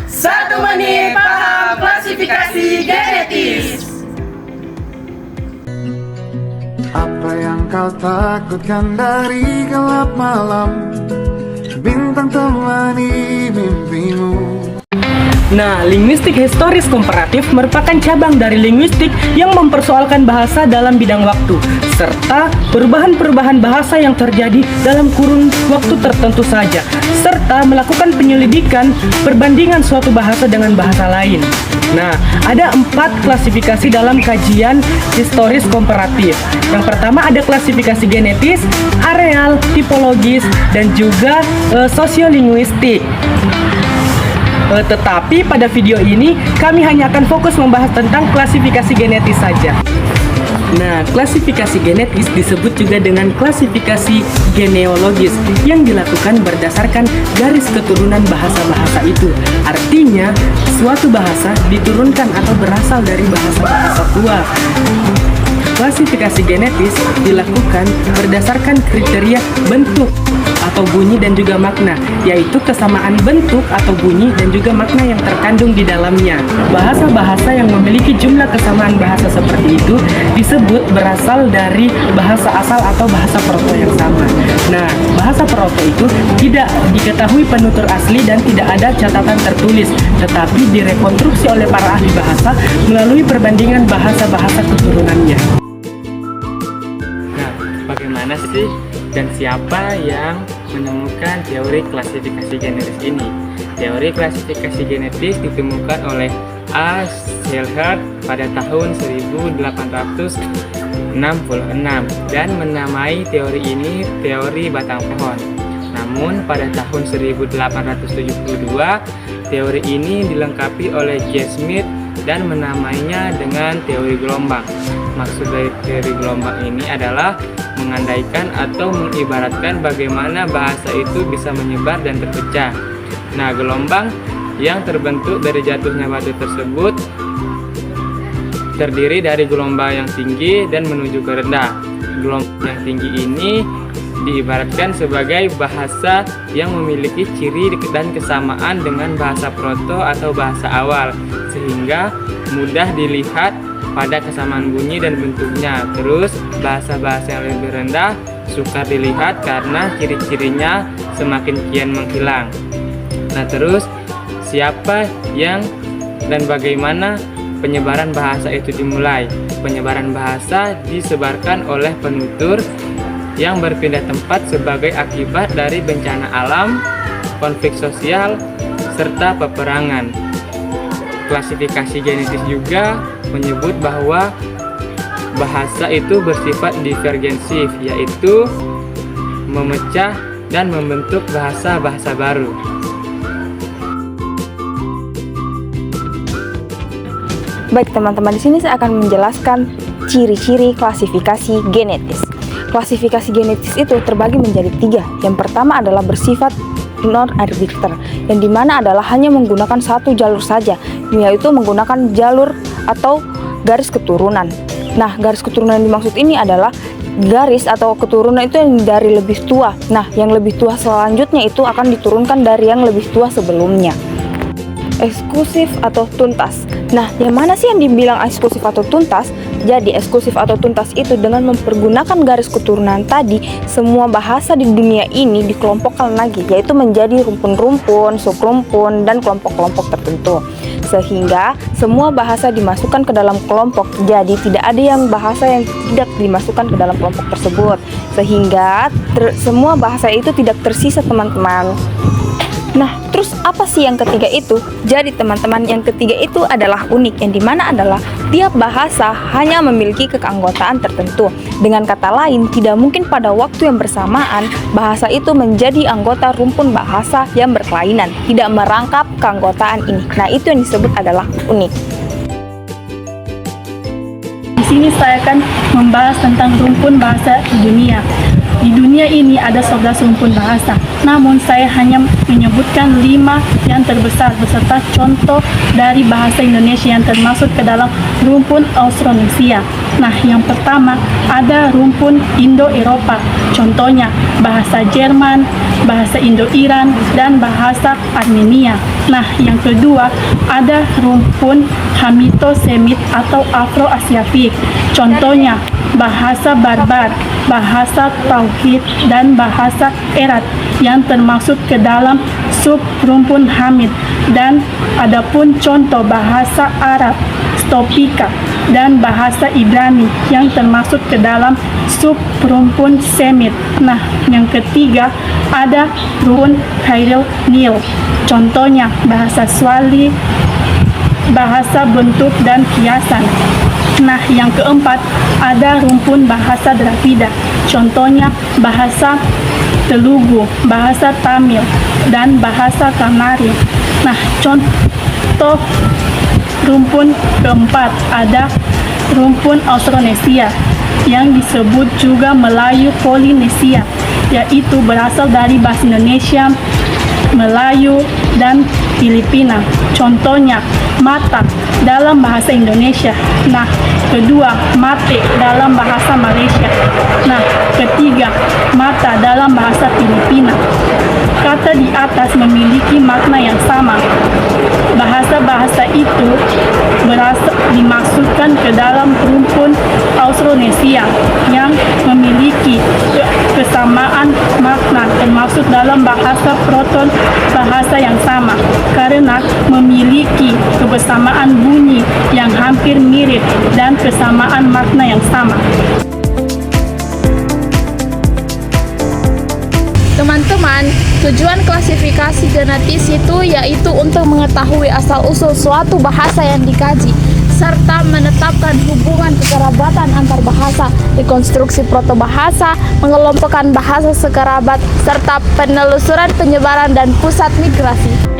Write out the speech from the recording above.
1 menit paham klasifikasi genetis. Apa yang kau takutkan dari gelap malam? Bintang temani mimpimu. Nah, linguistik historis komparatif merupakan cabang dari linguistik yang mempersoalkan bahasa dalam bidang waktu, serta perubahan-perubahan bahasa yang terjadi dalam kurun waktu tertentu saja, serta melakukan penyelidikan perbandingan suatu bahasa dengan bahasa lain. Nah, ada 4 klasifikasi dalam kajian historis komparatif. Yang pertama ada klasifikasi genetis, areal, tipologis, dan juga sosiolinguistik. Tetapi pada video ini kami hanya akan fokus membahas tentang klasifikasi genetis saja. Nah, klasifikasi genetis disebut juga dengan klasifikasi genealogis yang dilakukan berdasarkan garis keturunan bahasa-bahasa itu. Artinya, suatu bahasa diturunkan atau berasal dari bahasa-bahasa tua. Klasifikasi genetis dilakukan berdasarkan kriteria bentuk atau bunyi dan juga makna, yaitu kesamaan bentuk atau bunyi dan juga makna yang terkandung di dalamnya. Bahasa-bahasa yang memiliki jumlah kesamaan bahasa seperti itu disebut berasal dari bahasa asal atau bahasa proto yang sama. Nah, bahasa proto itu tidak diketahui penutur asli dan tidak ada catatan tertulis, tetapi direkonstruksi oleh para ahli bahasa melalui perbandingan bahasa-bahasa keturunannya. Bagaimana sih dan siapa yang menemukan teori klasifikasi genetis ini? Teori klasifikasi genetis ditemukan oleh A. Schellhardt pada tahun 1866 dan menamai teori ini teori batang pohon. Namun pada tahun 1872 teori ini dilengkapi oleh J. Smith dan menamainya dengan teori gelombang. Maksud dari teori gelombang ini adalah mengandaikan atau mengibaratkan bagaimana bahasa itu bisa menyebar dan terpecah. Nah, gelombang yang terbentuk dari jatuhnya batu tersebut terdiri dari gelombang yang tinggi dan menuju ke rendah. Gelombang yang tinggi ini diibaratkan sebagai bahasa yang memiliki ciri dan kesamaan dengan bahasa proto atau bahasa awal, sehingga mudah dilihat pada kesamaan bunyi dan bentuknya. Terus bahasa-bahasa yang lebih rendah sukar dilihat karena ciri-cirinya semakin kian menghilang. Nah, terus siapa yang dan bagaimana penyebaran bahasa itu dimulai? Penyebaran bahasa disebarkan oleh penutur yang berpindah tempat sebagai akibat dari bencana alam, konflik sosial, serta peperangan. Klasifikasi genetis juga menyebut bahwa bahasa itu bersifat divergensif, yaitu memecah dan membentuk bahasa-bahasa baru. Baik teman-teman, di sini saya akan menjelaskan ciri-ciri klasifikasi genetis. Klasifikasi genetis itu terbagi menjadi 3. Yang pertama adalah bersifat non-arbiter, yang dimana adalah hanya menggunakan satu jalur saja, yaitu menggunakan jalur atau garis keturunan. Nah, garis keturunan yang dimaksud ini adalah garis atau keturunan itu yang dari lebih tua. Nah, yang lebih tua selanjutnya itu akan diturunkan dari yang lebih tua sebelumnya. Eksklusif atau tuntas. Nah, yang mana sih yang dibilang eksklusif atau tuntas? Jadi, eksklusif atau tuntas itu dengan mempergunakan garis keturunan tadi, semua bahasa di dunia ini dikelompokkan lagi, yaitu menjadi rumpun-rumpun, subrumpun, dan kelompok-kelompok tertentu. Sehingga semua bahasa dimasukkan ke dalam kelompok, jadi tidak ada yang bahasa yang tidak dimasukkan ke dalam kelompok tersebut. Sehingga semua bahasa itu tidak tersisa, teman-teman. Nah, terus apa sih yang ketiga itu? Jadi teman-teman, yang ketiga itu adalah unik, yang dimana adalah tiap bahasa hanya memiliki keanggotaan tertentu. Dengan kata lain, tidak mungkin pada waktu yang bersamaan bahasa itu menjadi anggota rumpun bahasa yang berkelainan, tidak merangkap keanggotaan ini. Nah, itu yang disebut adalah unik. Di sini saya akan membahas tentang rumpun bahasa di dunia. Di dunia ini ada 11 rumpun bahasa, namun saya hanya menyebutkan 5 yang terbesar beserta contoh dari bahasa Indonesia yang termasuk ke dalam rumpun Austronesia. Nah, yang pertama ada rumpun Indo-Eropa, contohnya bahasa Jerman, bahasa Indo-Iran, dan bahasa Armenia. Nah, yang kedua ada rumpun Hamito-Semit atau Afro-Asiatik. Contohnya bahasa Barbar, bahasa Tauhid, dan bahasa Erat yang termasuk ke dalam sub rumpun Hamid. Dan adapun contoh bahasa Arab, Stopika, dan bahasa Ibrani yang termasuk ke dalam sub rumpun Semit. Nah, yang ketiga ada rumpun Khairil Nil. Contohnya bahasa Swahili, bahasa bentuk dan kiasan. Nah, yang keempat ada rumpun bahasa Dravida. Contohnya bahasa Telugu, bahasa Tamil, dan bahasa Kanari. Nah, contoh rumpun keempat ada rumpun Austronesia yang disebut juga Melayu Polinesia, yaitu berasal dari bahasa Indonesia, Melayu, dan Filipina. Contohnya mata dalam bahasa Indonesia. Nah, kedua mate dalam bahasa Malaysia. Nah, ketiga mata dalam bahasa Filipina. Kata di atas memiliki makna yang sama. Bahasa-bahasa itu dimasukkan ke dalam rumpun Austronesia yang memiliki kesamaan makna, termasuk dalam bahasa Proton bahasa yang sama karena memiliki kebersamaan bunyi yang hampir mirip dan kesamaan makna yang sama. Teman-teman, tujuan klasifikasi genetis itu yaitu untuk mengetahui asal-usul suatu bahasa yang dikaji, serta menetapkan hubungan kekerabatan antar bahasa, rekonstruksi protobahasa, mengelompokkan bahasa sekerabat, serta penelusuran penyebaran dan pusat migrasi.